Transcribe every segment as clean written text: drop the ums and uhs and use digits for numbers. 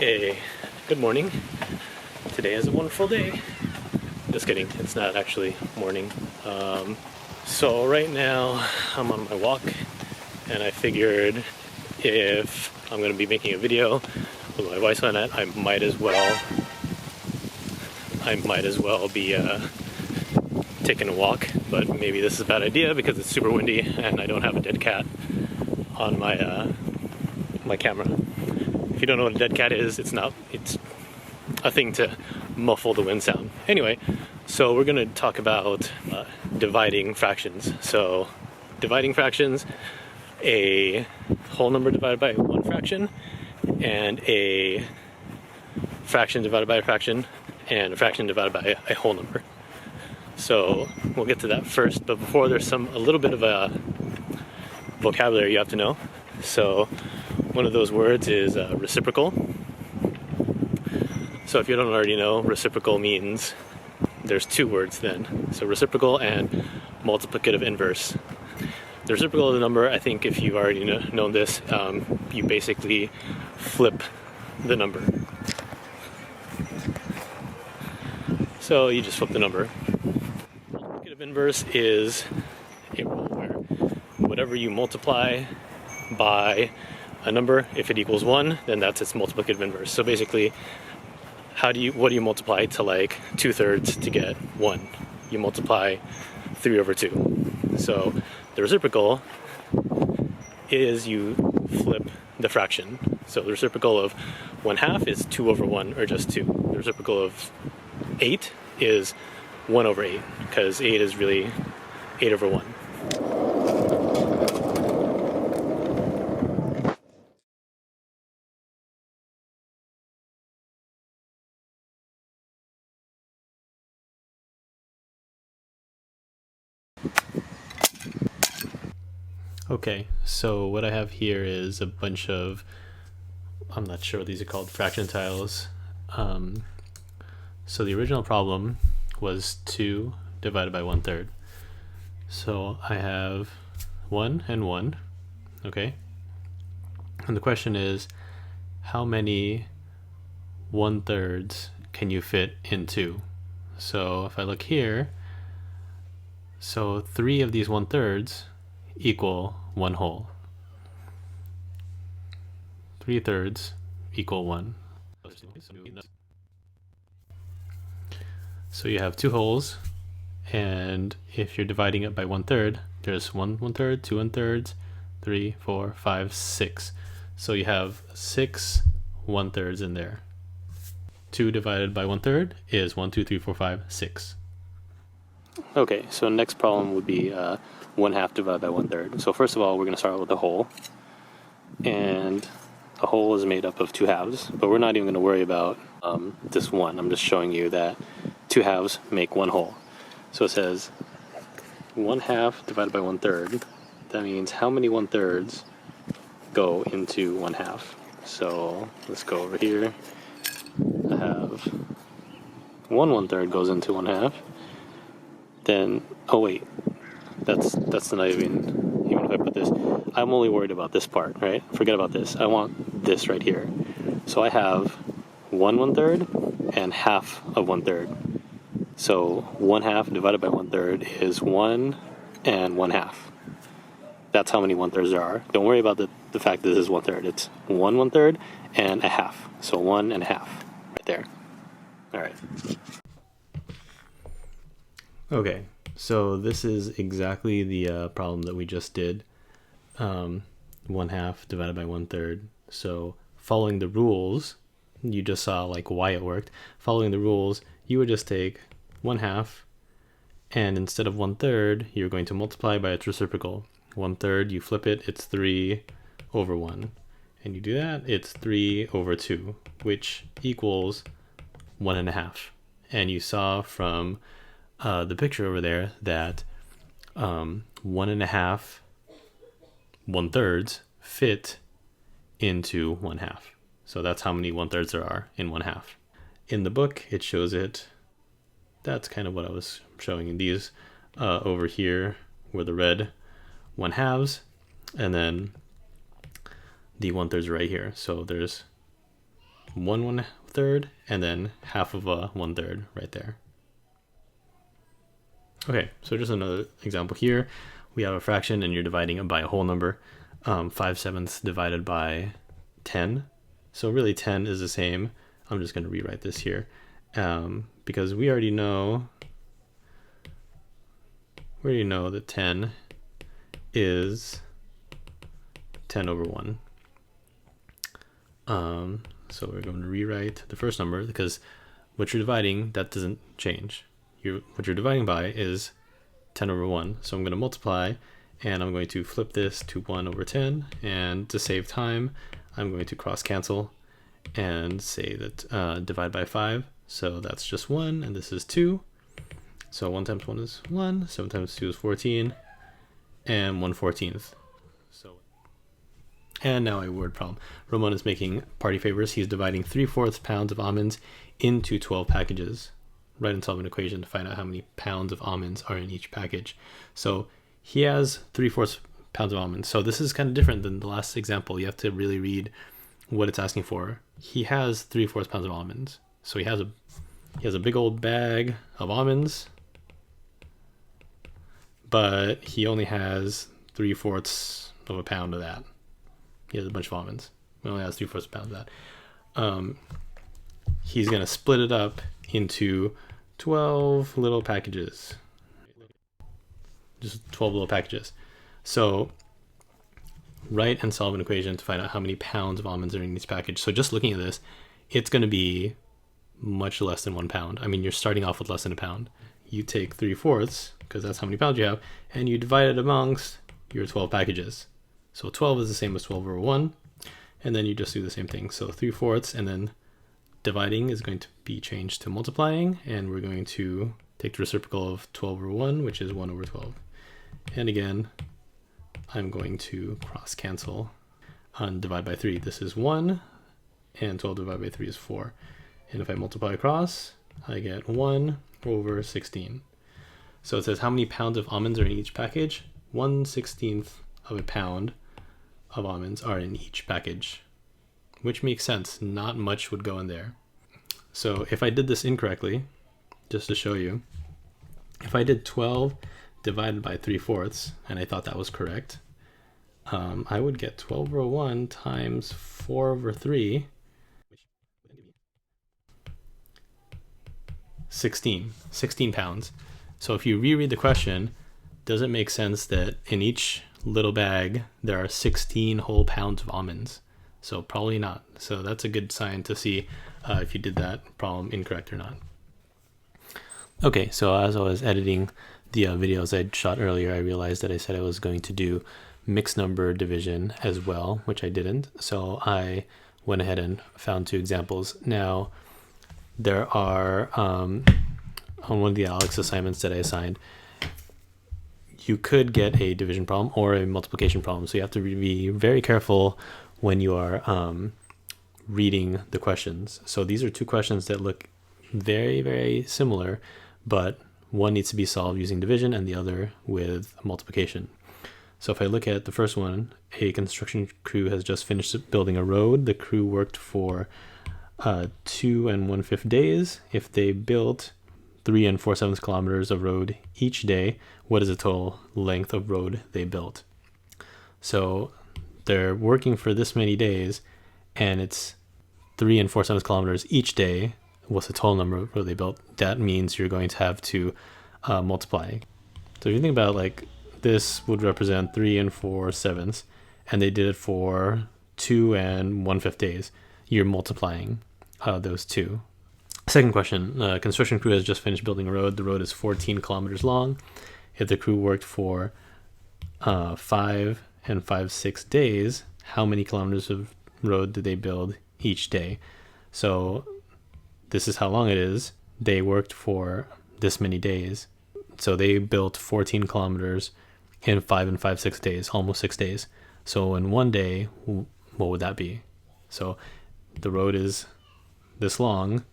Okay, good morning. Today is a wonderful day. Just kidding, it's not actually morning. So right now I'm on my walk and I figured if I'm going to be making a video with my voice on it, I might as well be taking a walk, but maybe this is a bad idea because it's super windy and I don't have a dead cat on my camera. If you don't know what a dead cat is, it's a thing to muffle the wind sound. Anyway, so we're going to talk about dividing fractions. So dividing fractions, a whole number divided by one fraction, and a fraction divided by a fraction, and a fraction divided by a whole number. So we'll get to that first, but before there's a little bit of a vocabulary you have to know. So one of those words is reciprocal. So if you don't already know, reciprocal means there's two words then. So reciprocal and multiplicative inverse. The reciprocal of the number, I think if you've already known this, you basically flip the number. So you just flip the number. Multiplicative inverse is a rule where whatever you multiply by a number, if it equals 1, then that's its multiplicative inverse. So basically, what do you multiply to like 2/3 to get 1? You multiply 3/2. So the reciprocal is you flip the fraction. So the reciprocal of 1/2 is 2/1, or just 2. The reciprocal of 8 is 1/8, because 8 is really 8/1. Okay, so what I have here is a bunch of, I'm not sure what these are called, fraction tiles. So the original problem was 2 divided by 1/3. So I have 1 and 1, okay? And the question is, how many 1/3s can you fit in 2? So if I look here, so 3 of these 1/3s equal 1 whole. 3/3 equal 1. So you have 2 wholes, and if you're dividing it by 1/3, there's 1 1/3, 2 1/3, 3, 4, 5, 6. So you have 6 1/3s in there. 2 divided by 1/3 is 1, 2, 3, 4, 5, 6. Okay, so next problem would be 1/2 divided by 1/3. So first of all, we're going to start with a whole, and a whole is made up of 2 halves, but we're not even going to worry about this one. I'm just showing you that 2 halves make 1 whole. So it says 1/2 divided by 1/3. That means how many 1/3s go into 1/2? So let's go over here. I have 1 1/3 goes into 1/2. Then, oh wait, that's not even if I put this, I'm only worried about this part, right? Forget about this. I want this right here. So I have 1 1/3 and half of 1/3. So 1/2 divided by 1/3 is 1 and 1/2. That's how many 1/3s there are. Don't worry about the fact that this is 1/3. It's 1 1/3 and a half. So 1 and a half right there. All right. Okay, so this is exactly the problem that we just did. 1/2 divided by 1/3. So following the rules, you just saw like why it worked. Following the rules, you would just take 1/2, and instead of 1/3, you're going to multiply by its reciprocal. 1/3, you flip it, it's 3/1. And you do that, it's 3/2, which equals 1.5. And you saw from the picture over there that 1.5 1/3s fit into 1/2. So that's how many 1/3s there are in 1/2. In the book, it shows it. That's kind of what I was showing in these. Over here were the red 1/2s, and then the 1/3s right here. So there's 1/3, and then half of a 1/3 right there. Okay, so just another example here. We have a fraction and you're dividing it by a whole number. 5/7 divided by 10. So really 10 is the same. I'm just going to rewrite this here because we already know that 10 is 10 over 1. So we're going to rewrite the first number because what you're dividing, that doesn't change. What you're dividing by is 10 over 1. So I'm going to multiply, and I'm going to flip this to 1 over 10. And to save time, I'm going to cross cancel and say that divide by 5. So that's just 1, and this is 2. So 1 times 1 is 1, 7 times 2 is 14, and 1/14. And now a word problem. Ramon is making party favors. He's dividing 3/4 pounds of almonds into 12 packages. Write and solve an equation to find out how many pounds of almonds are in each package. So he has 3/4 pounds of almonds. So this is kind of different than the last example. You have to really read what it's asking for. He has 3/4 pounds of almonds. So he has a big old bag of almonds, but he only has 3/4 of a pound of that. He has a bunch of almonds. He only has 3/4 pounds of that. He's going to split it up into 12 little packages. Just 12 little packages. So write and solve an equation to find out how many pounds of almonds are in each package. So just looking at this, it's going to be much less than 1 pound. I mean, you're starting off with less than a pound. You take 3/4, because that's how many pounds you have, and you divide it amongst your 12 packages. So 12 is the same as 12 over 1, and then you just do the same thing. So 3/4, and then dividing is going to be changed to multiplying, and we're going to take the reciprocal of 12 over 1, which is 1 over 12. And again, I'm going to cross cancel and divide by 3. This is 1, and 12 divided by 3 is 4. And if I multiply across, I get 1 over 16. So it says how many pounds of almonds are in each package? 1/16 of a pound of almonds are in each package, which makes sense. Not much would go in there. So if I did this incorrectly, just to show you, if I did 12 divided by 3/4, and I thought that was correct, I would get 12 over 1 times 4 over 3, 16 pounds. So if you reread the question, does it make sense that in each little bag there are 16 whole pounds of almonds? So probably not. So that's a good sign to see if you did that problem incorrect or not. Okay, so as I was editing the videos I shot earlier, I realized that I said I was going to do mixed number division as well, which I didn't. So I went ahead and found 2 examples. Now, there are, on one of the Alex assignments that I assigned, you could get a division problem or a multiplication problem. So you have to be very careful when you are reading the questions. So these are 2 questions that look very, very similar, but one needs to be solved using division and the other with multiplication. So if I look at the first one, a construction crew has just finished building a road. The crew worked for 2 1/5 days. If they built 3 4/7 kilometers of road each day, what is the total length of road they built? So they're working for this many days, and it's 3 4/7 kilometers each day. What's the total number of road they built? That means you're going to have to multiply. So if you think about, like, this would represent 3 4/7, and they did it for 2 1/5 days. You're multiplying those 2. Second question, construction crew has just finished building a road. The road is 14 kilometers long. If the crew worked for 5 5/6 days, how many kilometers of road did they build each day? So this is how long it is. They worked for this many days. So they built 14 kilometers in 5 5/6 days, almost 6 days. So in one day, what would that be? So the road is this long.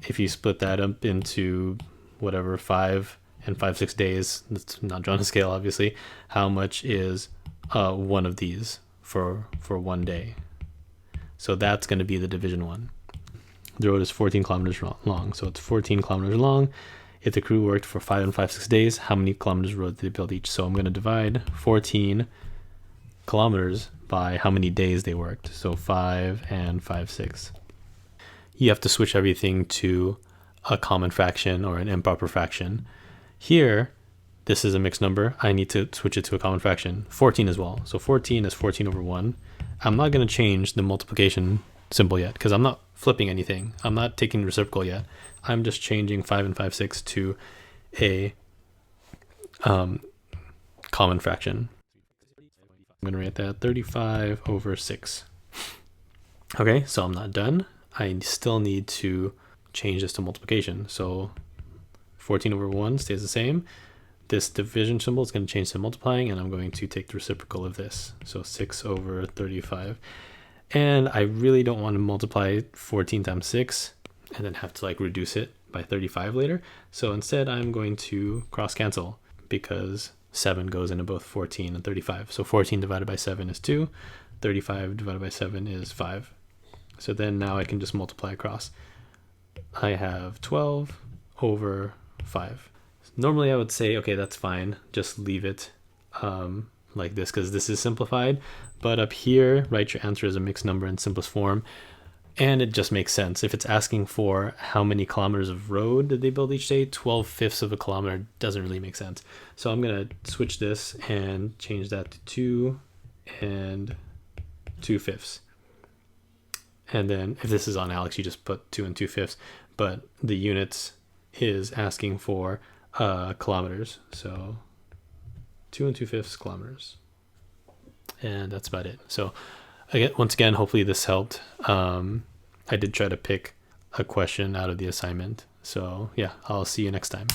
If you split that up into whatever 5 5/6 days, that's not drawn to scale obviously, how much is one of these for one day? So that's going to be the division one. The road is 14 kilometers long. So it's 14 kilometers long. If the crew worked for 5 and 5/6 days, how many kilometers of road did they build each? So I'm going to divide 14 kilometers by how many days they worked. So 5 and 5/6. You have to switch everything to a common fraction or an improper fraction. Here, this is a mixed number. I need to switch it to a common fraction. 14 as well. So 14 is 14 over 1. I'm not going to change the multiplication symbol yet because I'm not flipping anything. I'm not taking reciprocal yet. I'm just changing 5 and 5/6 to a common fraction. I'm going to write that 35 over 6. Okay, so I'm not done. I still need to change this to multiplication. So 14 over 1 stays the same. This division symbol is going to change to multiplying, and I'm going to take the reciprocal of this. So 6 over 35. And I really don't want to multiply 14 times 6 and then have to like reduce it by 35 later. So instead, I'm going to cross cancel because 7 goes into both 14 and 35. So 14 divided by 7 is 2. 35 divided by 7 is 5. So then now I can just multiply across. I have 12 over 5. Normally I would say, okay, that's fine. Just leave it like this because this is simplified. But up here, write your answer as a mixed number in simplest form. And it just makes sense. If it's asking for how many kilometers of road did they build each day, 12/5 of a kilometer doesn't really make sense. So I'm going to switch this and change that to 2 and 2/5. And then if this is on Alex, you just put 2 and 2/5. But the units is asking for kilometers. So 2 and 2/5 kilometers. And that's about it. So again, once again, hopefully this helped. I did try to pick a question out of the assignment. So yeah, I'll see you next time.